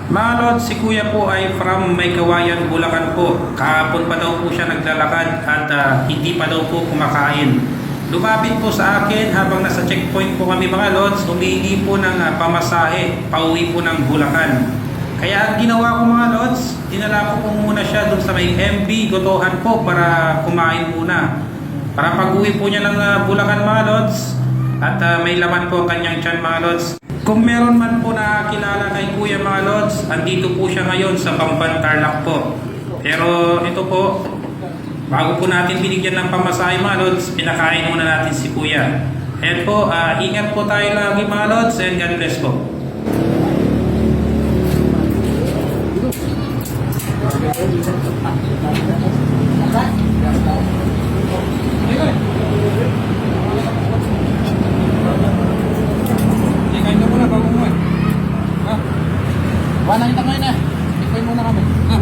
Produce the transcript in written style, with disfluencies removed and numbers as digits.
Mga lods, si kuya po ay from Maykawayan, Bulacan po. Kahapon pa daw po siya naglalakad at hindi pa daw po kumakain. Lumapit po sa akin habang nasa checkpoint po kami mga lods, humingi po ng pamasahe, pauwi po ng Bulacan. Kaya ang ginawa ko mga lods, dinala ko po muna siya doon sa may MB Gotohan po para kumain muna. Para pag-uwi po niya ng Bulacan mga lods, at may laman po ang kanyang tiyan mga lods. Kung meron man po nakakilala kay Kuya mga lods, andito po siya ngayon sa Pamban Tarlac po. Pero ito po, bago po natin binigyan ng pamasahe mga lods, pinakain muna natin si Kuya. Ayan po, ingat po tayo lagi mga lods, and God bless po. Kain ka muna bago mo eh. Ha? Wala kita ngayon eh. Ikain muna kami. Ha?